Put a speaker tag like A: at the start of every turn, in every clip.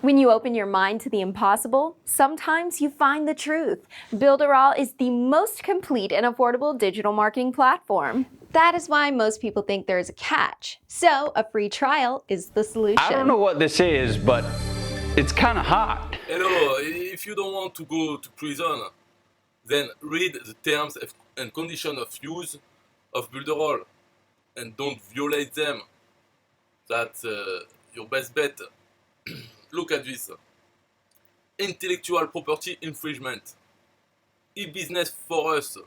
A: When you open your mind to the impossible, sometimes you find the truth. Builderall is the most complete and affordable digital marketing platform. That is why most people think there is a catch. So, a free trial is the solution.
B: I don't know what this is, but it's kind of hot.
C: Hello, if you don't want to go to prison, then read the terms and conditions of use of Builderall and don't violate them. That's your best bet. Look at this. Intellectual property infringement. E-Business for Us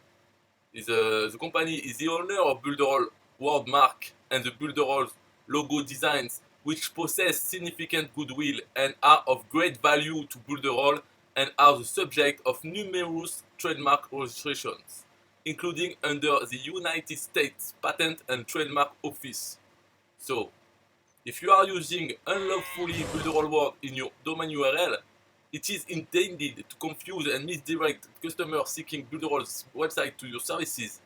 C: is the company is the owner of Builderall wordmark and the Builderall logo designs, which possess significant goodwill and are of great value to Builderall and are the subject of numerous trademark registrations, including under the United States Patent and Trademark Office. So, if you are using unlawfully Builderall word in your domain URL, it is intended to confuse and misdirect customers seeking Builderall's website to your services.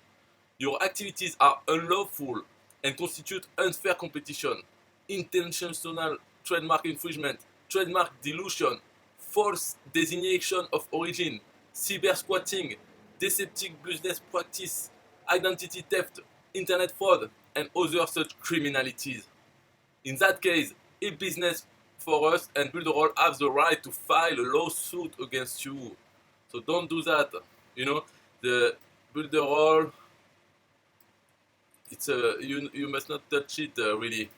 C: Your activities are unlawful and constitute unfair competition, intentional trademark infringement, trademark dilution, false designation of origin, cyber squatting, deceptive business practice, identity theft, internet fraud, and other such criminalities. In that case, E-Business for Us and Builderall have the right to file a lawsuit against you. So don't do that. You know, the Builderall, it's you must not touch it really.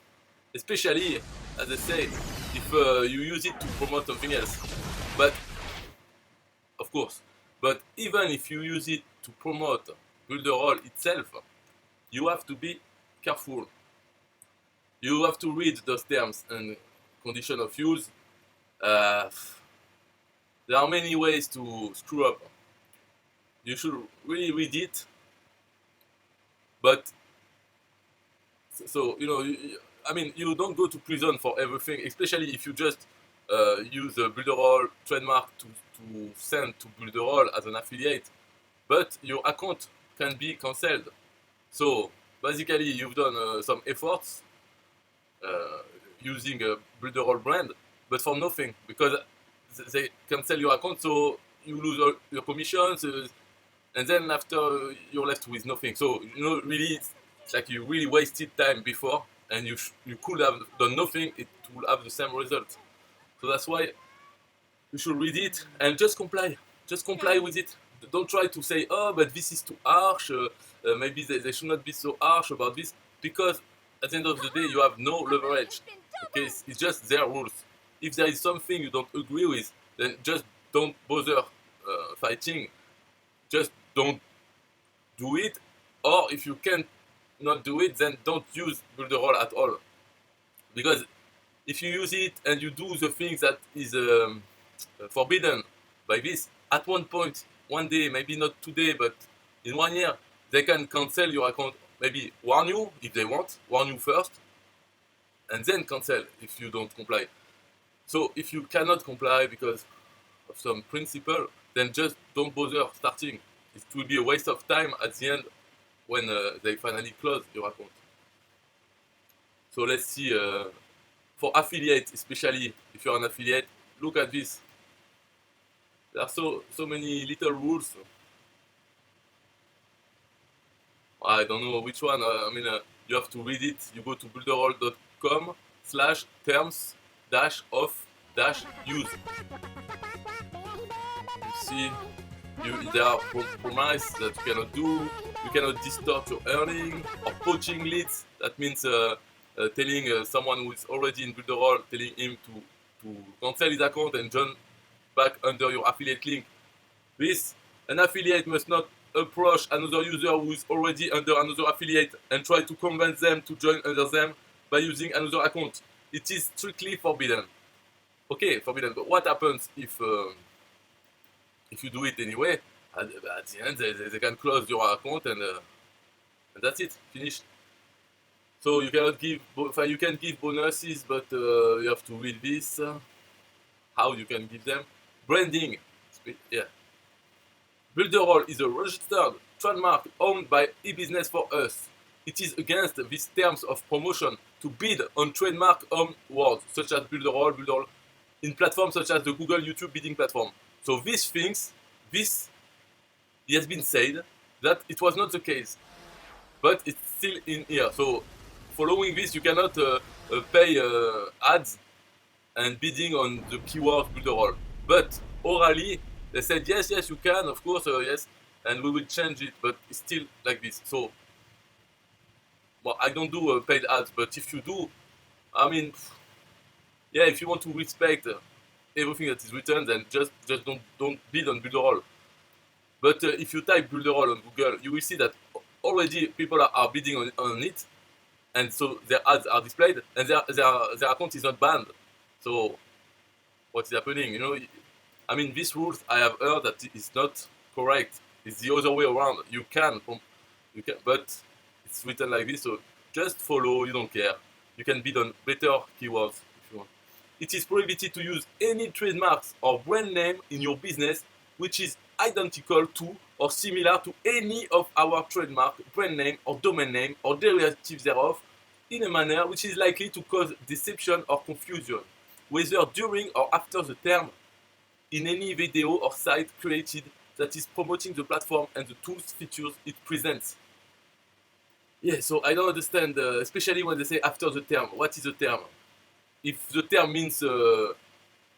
C: Especially, as I say, if you use it to promote something else. But, of course, but even if you use it to promote Builderall itself, you have to be careful. You have to read those terms and condition of use. There are many ways to screw up. You should really read it. But, so, you know, I mean, you don't go to prison for everything, especially if you just use a Builderall trademark to send to Builderall as an affiliate. But your account can be cancelled. So, basically, you've done some efforts using a Builderall brand, but for nothing, because they cancel your account, so you lose all your commissions, and then after you're left with nothing. So, you know, really, it's like you really wasted time before, and you could have done nothing, it will have the same result. So that's why you should read it and just comply. Just comply with it. Don't try to say, oh, but this is too harsh, maybe they should not be so harsh about this, because at the end of the day, you have no leverage. Okay, it's just their rules. If there is something you don't agree with, then just don't bother fighting. Just don't do it. Or if you can't not do it, then don't use Builderall at all. Because if you use it and you do the things that is forbidden by this, at one point, one day, maybe not today, but in 1 year, they can cancel your account. Maybe warn you if they want, warn you first, and then cancel if you don't comply. So if you cannot comply because of some principle, then just don't bother starting. It will be a waste of time at the end when they finally close your account. So let's see, for affiliate, especially if you're an affiliate, look at this. There are so many little rules. I don't know which one. I mean, you have to read it. You go to builderall.com/terms-of-use. You see, there are promises that you cannot do. You cannot distort your earning or poaching leads. That means telling someone who is already in Builderall, telling him to cancel his account and join back under your affiliate link. An affiliate must not approach another user who is already under another affiliate and try to convince them to join under them by using another account. It is strictly forbidden. Okay, forbidden. But what happens if you do it anyway? At the end, they can close your account and that's it. Finished. So you cannot give. You can give bonuses, but you have to read this. How you can give them? Branding. Yeah. Builderall is a registered trademark owned by E-Business for Us. It is against these terms of promotion to bid on trademark owned words such as Builderall, in platforms such as the Google YouTube bidding platform. So these things, this it has been said that it was not the case, but it's still in here. So following this, you cannot pay ads and bidding on the keywords Builderall. But orally, they said yes, you can, of course, yes, and we will change it. But it's still like this. So, well, I don't do paid ads, but if you do, I mean, yeah, if you want to respect everything that is written, then just don't bid on Builderall. But if you type Builderall on Google, you will see that already people are bidding on it, and so their ads are displayed, and their account is not banned. So what is happening? You know, I mean, these rules I have heard that is not correct. It's the other way around. You can, but it's written like this. So just follow. You don't care. You can bid on better keywords if you want. It is prohibited to use any trademarks or brand name in your business which is identical to or similar to any of our trademark, brand name, or domain name, or derivatives thereof, in a manner which is likely to cause deception or confusion, whether during or after the term, in any video or site created that is promoting the platform and the tools features it presents. Yeah, so I don't understand, especially when they say after the term. What is the term? If the term means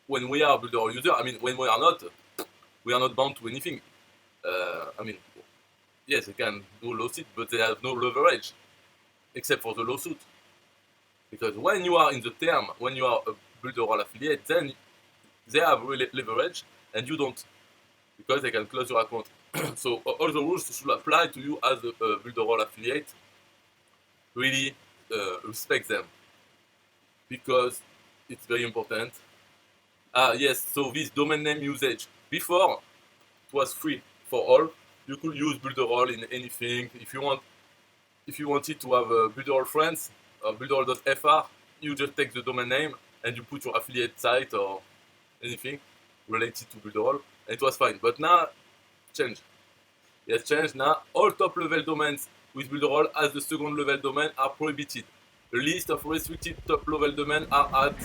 C: when we are a builder or user, I mean, when we are not bound to anything. I mean, yes, they can do lawsuit, but they have no leverage, except for the lawsuit. Because when you are in the term, when you are a Builderall affiliate, then they have leverage, and you don't, because they can close your account. So all the rules should apply to you as a Builderall affiliate. Really respect them, because it's very important. Yes, so this domain name usage. Before, it was free for all. You could use Builderall in anything. If you wanted to have Builderall friends, builderall.fr, you just take the domain name and you put your affiliate site or anything related to Builderall, and it was fine. But now, change. Yes, change. Now, all top level domains with Builderall as the second level domain are prohibited. A list of restricted top level domains are at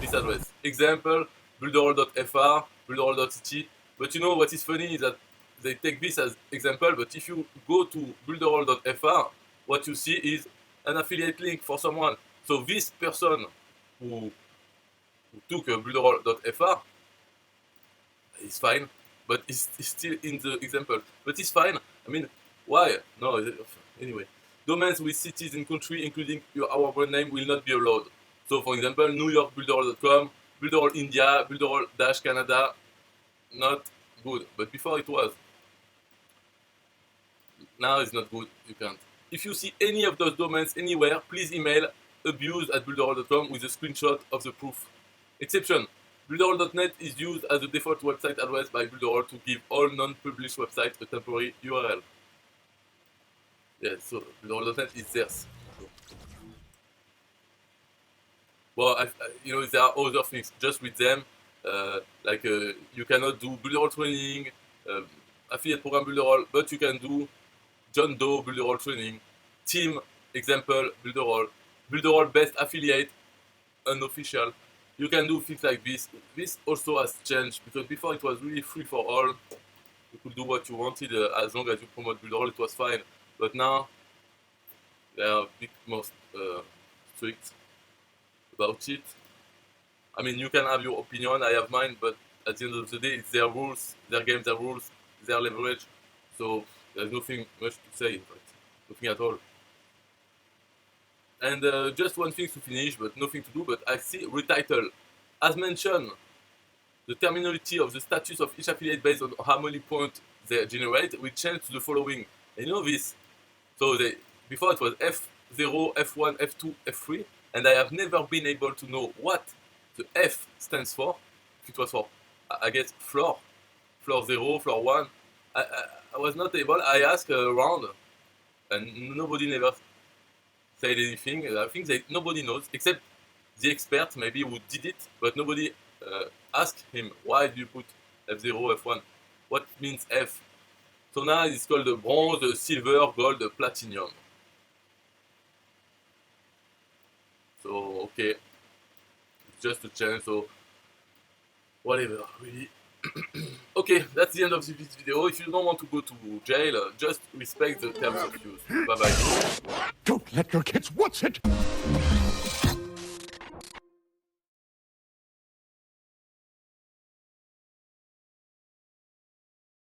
C: this address. Example, builderall.fr, builderall.it. But you know what is funny is that they take this as example, but if you go to builderall.fr, what you see is an affiliate link for someone. So this person who took builderall.fr is fine, but it's still in the example. But it's fine. I mean, why? No, anyway. Domains with cities and country, including our brand name, will not be allowed. So, for example, New York builderall.com, Builderall India, Builderall-Canada, not good. But before it was. Now it's not good, you can't. If you see any of those domains anywhere, please email abuse@builderall.com with a screenshot of the proof. Exception. Builderall.net is used as the default website address by Builderall to give all non-published websites a temporary URL. Yeah, so Builderall.net is theirs. Well, you know, there are other things just with them, like you cannot do Builderall training, affiliate program Builderall, but you can do John Doe Builderall training, team example Builderall, Builderall best affiliate, unofficial. You can do things like this. This also has changed because before it was really free for all. You could do what you wanted as long as you promote Builderall, it was fine. But now they are a bit more strict about it. I mean, you can have your opinion, I have mine, but at the end of the day, it's their rules, their games, their rules, their leverage. So there's nothing much to say, in fact, nothing at all. And just one thing to finish, but nothing to do. But I see retitle, as mentioned, the terminology of the status of each affiliate based on how many points they generate will change to the following. And you know this. So before it was F0, F1, F2, F3, and I have never been able to know what the F stands for. If it was for, I guess, floor 0, floor 1. I was not able. I asked around, and nobody never said anything. I think nobody knows except the expert, maybe who did it, but nobody asked him why do you put F0, F1? What means F? So now it's called the bronze, silver, gold, platinum. So okay, it's just a change. So whatever, really. Okay, that's the end of this video. If you don't want to go to jail, just respect the terms of use. Bye bye.
D: Don't let your kids watch it!